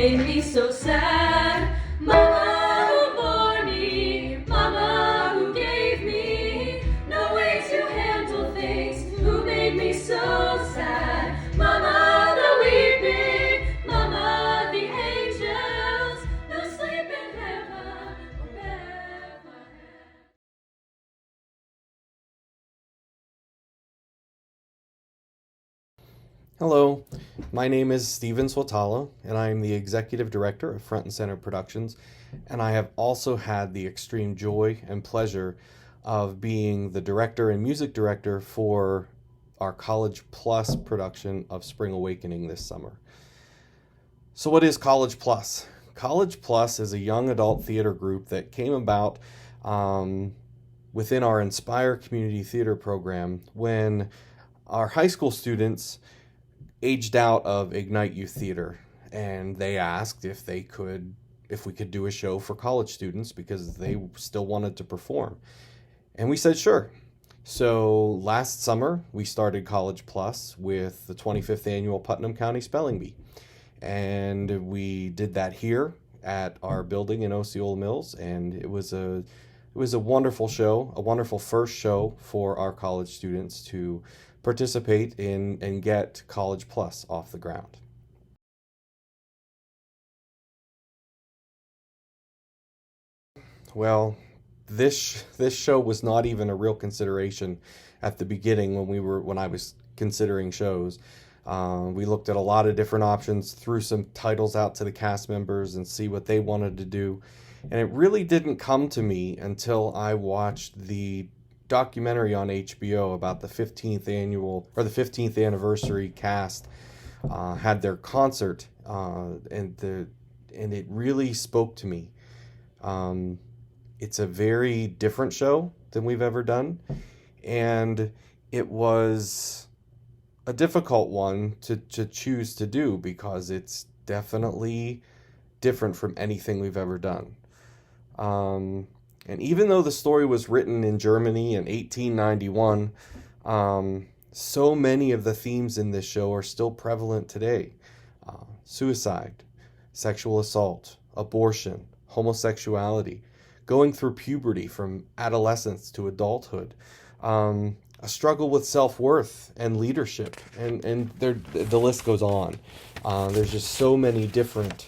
made me so sad. Mama who bore me, Mama who gave me no way to handle things, who made me so sad. Mama the weeping, Mama the angels, no sleep in heaven or Bethlehem. Hello, my name is Steven Switala, and I am the Executive Director of Front and Center Productions, and I have also had the extreme joy and pleasure of being the Director and Music Director for our College Plus production of Spring Awakening this summer. So what is College Plus? College Plus is a young adult theater group that came about within our Inspire Community Theater program when our high school students aged out of Ignite Youth Theater, and they asked if we could do a show for college students because they still wanted to perform. And we said sure. So last summer we started College Plus with the 25th annual Putnam County Spelling Bee. And we did that here at our building in Osceola Mills, and it was a wonderful show, a wonderful first show for our college students to participate in and get College Plus off the ground. Well, this show was not even a real consideration at the beginning when I was considering shows. We looked at a lot of different options, threw some titles out to the cast members and see what they wanted to do. And it really didn't come to me until I watched the documentary on HBO about the 15th anniversary cast had their concert, and it really spoke to me. It's a very different show than we've ever done, and it was a difficult one to choose to do because it's definitely different from anything we've ever done. And even though the story was written in Germany in 1891, so many of the themes in this show are still prevalent today. Suicide, sexual assault, abortion, homosexuality, going through puberty from adolescence to adulthood, a struggle with self-worth and leadership, and the list goes on. There's just so many different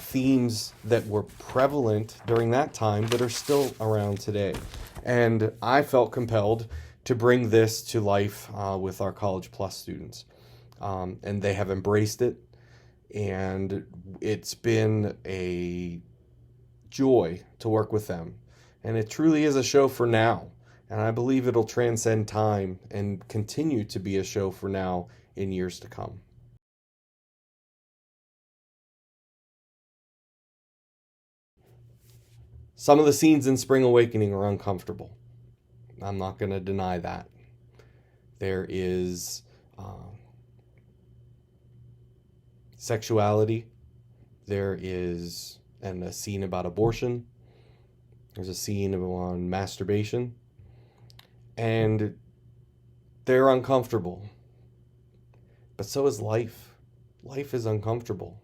themes that were prevalent during that time that are still around today. And I felt compelled to bring this to life with our College Plus students. And they have embraced it, and it's been a joy to work with them. And it truly is a show for now. And I believe it'll transcend time and continue to be a show for now in years to come. Some of the scenes in Spring Awakening are uncomfortable. I'm not going to deny that. There is sexuality. There is a scene about abortion. There's a scene on masturbation. And they're uncomfortable. But so is life. Life is uncomfortable.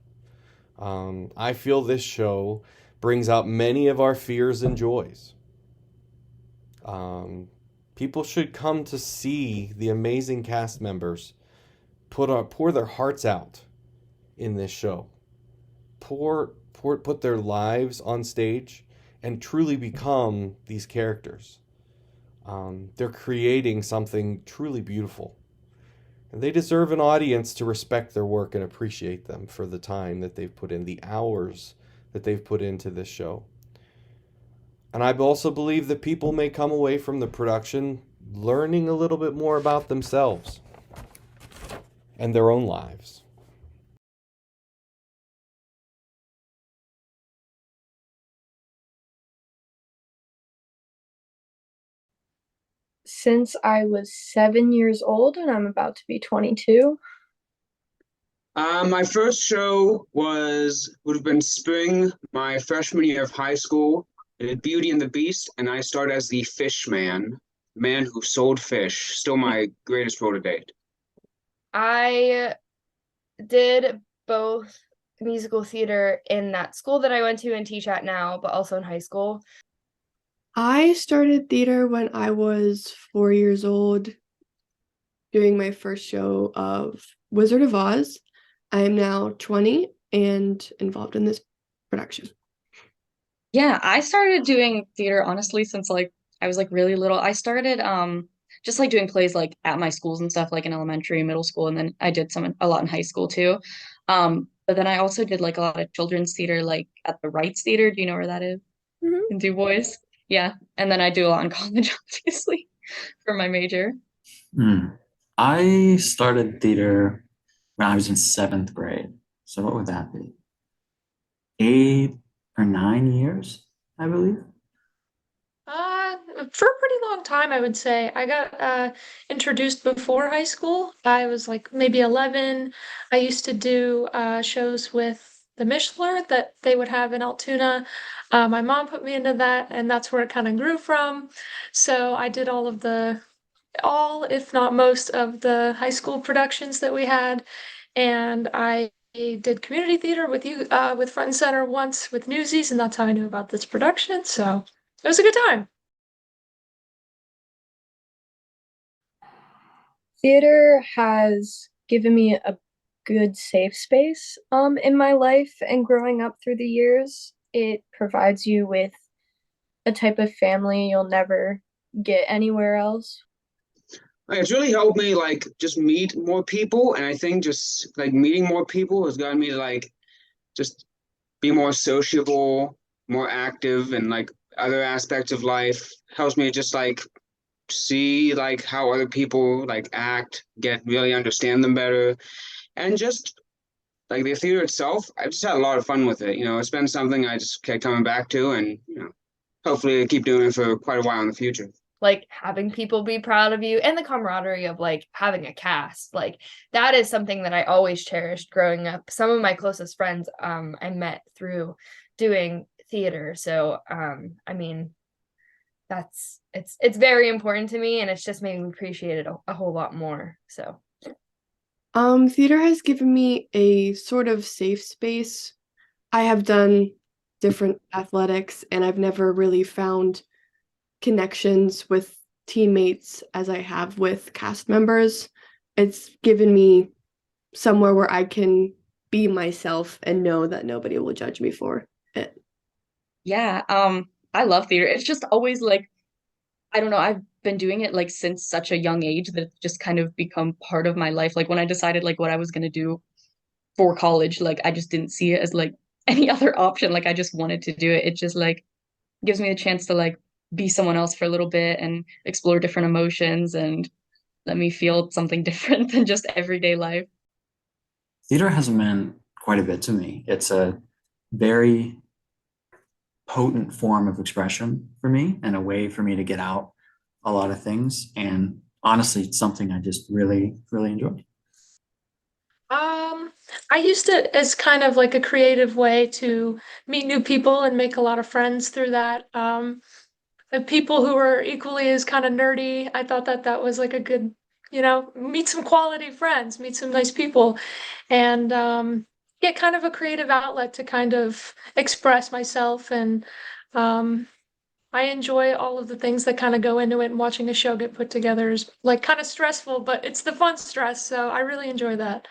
I feel this show brings out many of our fears and joys. People should come to see the amazing cast members pour their hearts out in this show. Put their lives on stage and truly become these characters. They're creating something truly beautiful. And they deserve an audience to respect their work and appreciate them for the time that they've put in, the hours that they've put into this show. And I also believe that people may come away from the production learning a little bit more about themselves and their own lives. Since I was 7 years old, and I'm about to be 22. My first show would have been spring, my freshman year of high school. I did Beauty and the Beast, and I started as the fish man who sold fish. Still my greatest role to date. I did both musical theater in that school that I went to and teach at now, but also in high school. I started theater when I was 4 years old, doing my first show of Wizard of Oz. I am now 20 and involved in this production. Yeah, I started doing theater honestly since like I was like really little. I started just like doing plays like at my schools and stuff like in elementary, middle school, and then I did a lot in high school too. But then I also did like a lot of children's theater like at the Wrights Theater. Do you know where that is? Mhm. In Du Bois. Yeah. And then I do a lot in college, obviously, for my major. I started theater when I was in seventh grade. So what would that be? 8 or 9 years, I believe. For a pretty long time, I would say. I got introduced before high school. I was like maybe 11. I used to do shows with the Mishler that they would have in Altoona. My mom put me into that, and that's where it kind of grew from. So I did if not most, of the high school productions that we had, and I did community theater with you with Front and Center once with Newsies, and that's how I knew about this production. So it was a good time. Theater has given me a good safe space in my life and growing up through the years. It provides you with a type of family you'll never get anywhere else. Like, it's really helped me like just meet more people, and I think just like meeting more people has gotten me to like just be more sociable, more active, and like other aspects of life. Helps me just like see like how other people like act, get really understand them better, and just like the theater itself. I've just had a lot of fun with it. It's been something I just kept coming back to, and hopefully I keep doing it for quite a while in the future. Like having people be proud of you and the camaraderie of like having a cast, like that is something that I always cherished growing up. Some of my closest friends I met through doing theater, so I mean it's very important to me, and it's just made me appreciate it a whole lot more. So Theater has given me a sort of safe space. I have done different athletics, and I've never really found connections with teammates as I have with cast members. It's given me somewhere where I can be myself and know that nobody will judge me for it. Yeah, I love theater. It's just always like I don't know, I've been doing it like since such a young age that it's just kind of become part of my life. Like when I decided like what I was gonna do for college, like I just didn't see it as like any other option. Like I just wanted to do it. It just like gives me a chance to like be someone else for a little bit and explore different emotions and let me feel something different than just everyday life. Theater has meant quite a bit to me. It's a very potent form of expression for me and a way for me to get out a lot of things. And honestly, it's something I just really, really enjoy. I used it as kind of like a creative way to meet new people and make a lot of friends through that. And people who were equally as kind of nerdy, I thought that that was like a good, meet some quality friends, meet some nice people, and get kind of a creative outlet to kind of express myself. And um, I enjoy all of the things that kind of go into it. And watching a show get put together is like kind of stressful, but it's the fun stress. So I really enjoy that.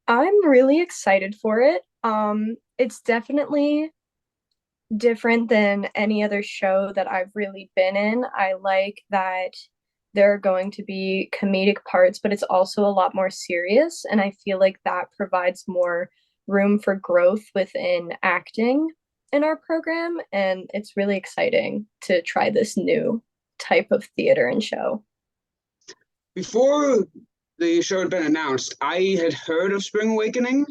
I'm really excited for it. It's definitely different than any other show that I've really been in. I like that there are going to be comedic parts, but it's also a lot more serious. And I feel like that provides more room for growth within acting in our program. And it's really exciting to try this new type of theater and show. Before the show had been announced, I had heard of Spring Awakening.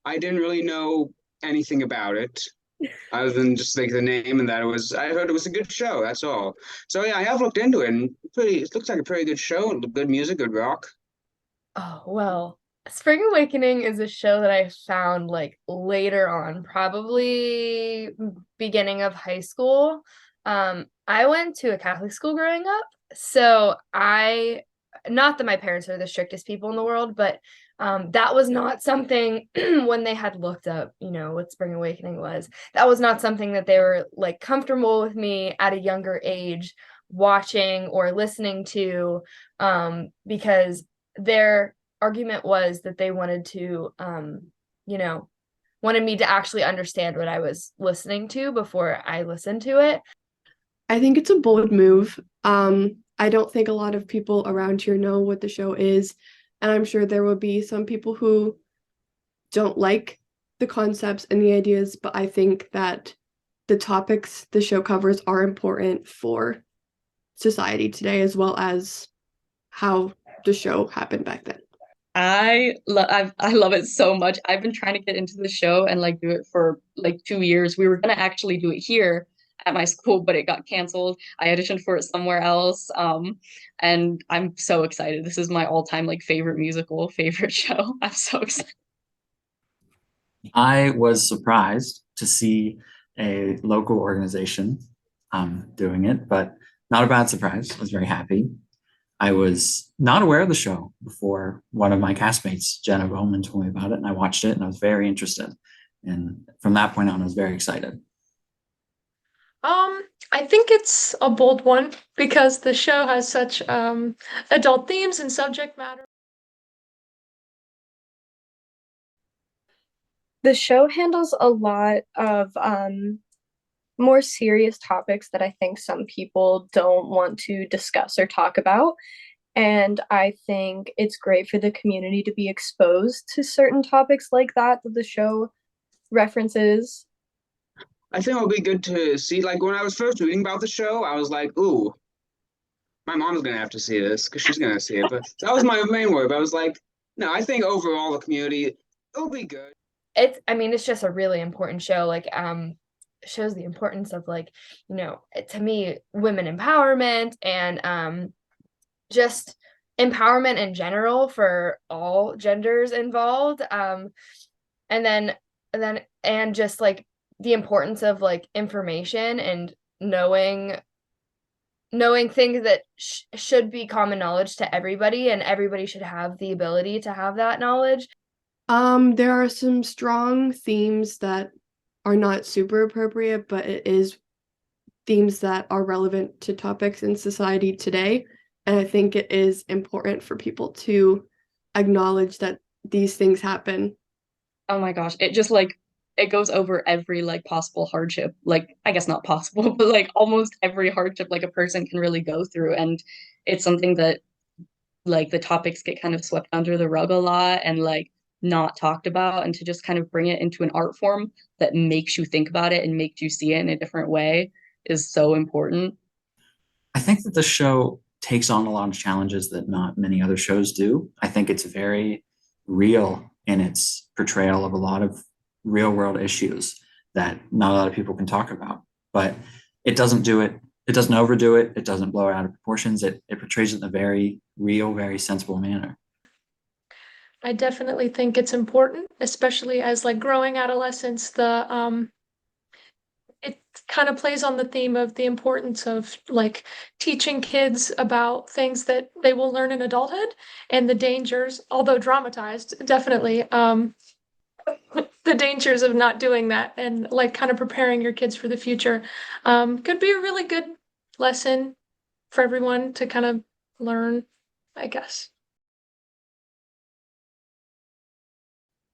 I didn't really know anything about it other than just like the name and that I heard it was a good show. That's all. So yeah, I have looked into it, and it looks like a pretty good show. Good music, good rock. Oh, well, Spring Awakening is a show that I found like later on, probably beginning of high school. I went to a Catholic school growing up, so I not that my parents are the strictest people in the world, but that was not something when they had looked up, what Spring Awakening was. That was not something that they were like comfortable with me at a younger age watching or listening to, because their argument was that they wanted to, wanted me to actually understand what I was listening to before I listened to it. I think it's a bold move. I don't think a lot of people around here know what the show is, and I'm sure there will be some people who don't like the concepts and the ideas, but I think that the topics the show covers are important for society today, as well as how the show happened back then. I love it so much. I've been trying to get into the show and like do it for like 2 years. We were gonna actually do it here at my school, but it got canceled. I auditioned for it somewhere else. And I'm so excited. This is my all-time like favorite musical, favorite show. I'm so excited. I was surprised to see a local organization doing it, but not a bad surprise. I was very happy. I was not aware of the show before one of my castmates, Jenna Bowman, told me about it, and I watched it and I was very interested. And from that point on, I was very excited. I think it's a bold one because the show has such adult themes and subject matter. The show handles a lot of more serious topics that I think some people don't want to discuss or talk about. And I think it's great for the community to be exposed to certain topics like that the show references. I think it'll be good to see. Like when I was first reading about the show, I was like, "Ooh, my mom's gonna have to see this because she's gonna see it." But that was my main worry. But I was like, "No, I think overall the community it'll be good." It's just a really important show. Like, shows the importance of like, to me, women empowerment and just empowerment in general for all genders involved. And just like the importance of like information and knowing things that should be common knowledge to everybody, and everybody should have the ability to have that knowledge. There are some strong themes that are not super appropriate, but it is themes that are relevant to topics in society today. And I think it is important for people to acknowledge that these things happen. Oh my gosh, it just like it goes over every like possible hardship. Like I guess not possible, but like almost every hardship like a person can really go through. And it's something that like the topics get kind of swept under the rug a lot and like not talked about, and to just kind of bring it into an art form that makes you think about it and makes you see it in a different way is so important. I think that the show takes on a lot of challenges that not many other shows do. I think it's very real in its portrayal of a lot of real world issues that not a lot of people can talk about. But it doesn't do it, it doesn't overdo it, it doesn't blow it out of proportions. It portrays it in a very real, very sensible manner. I definitely think it's important, especially as like growing adolescents, it kind of plays on the theme of the importance of like teaching kids about things that they will learn in adulthood and the dangers, although dramatized, definitely, the dangers of not doing that and like kind of preparing your kids for the future. Could be a really good lesson for everyone to kind of learn, I guess.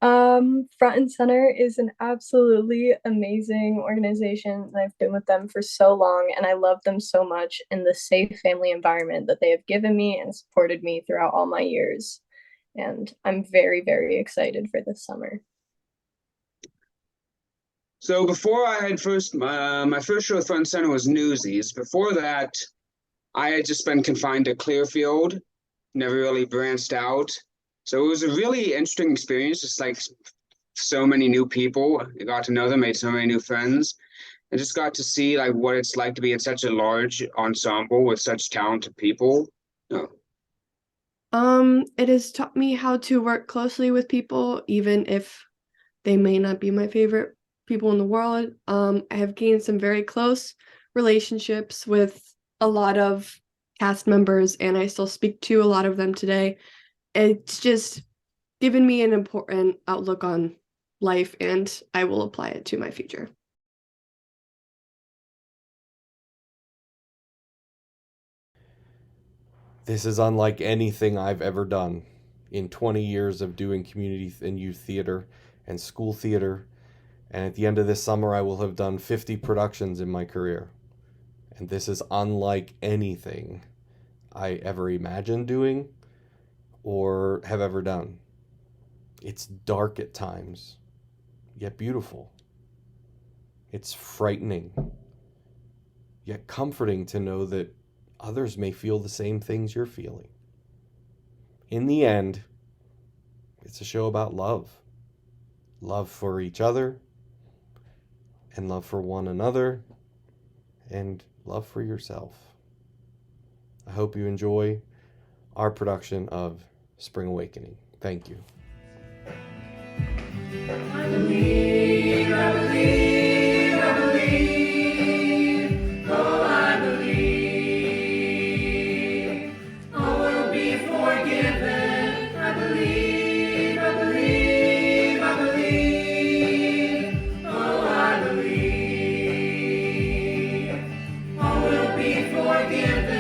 Front and Center is an absolutely amazing organization, and I've been with them for so long, and I love them so much in the safe family environment that they have given me and supported me throughout all my years. And I'm very, very excited for this summer. So before I had my first show with Front and Center was Newsies. Before that, I had just been confined to Clearfield, never really branched out. So it was a really interesting experience, just like so many new people. I got to know them, made so many new friends, and just got to see like what it's like to be in such a large ensemble with such talented people. Oh. It has taught me how to work closely with people, even if they may not be my favorite people in the world. I have gained some very close relationships with a lot of cast members, and I still speak to a lot of them today. It's just given me an important outlook on life, and I will apply it to my future. This is unlike anything I've ever done in 20 years of doing community and youth theater and school theater. And at the end of this summer, I will have done 50 productions in my career. And this is unlike anything I ever imagined doing or have ever done. It's dark at times, yet beautiful. It's frightening, yet comforting to know that others may feel the same things you're feeling. In the end, it's a show about love. Love for each other, and love for one another, and love for yourself. I hope you enjoy our production of Spring Awakening. Thank you. I believe, I believe, I believe. Oh, I believe. All will be forgiven. I believe, I believe, I believe. Oh, I believe. All will be forgiven.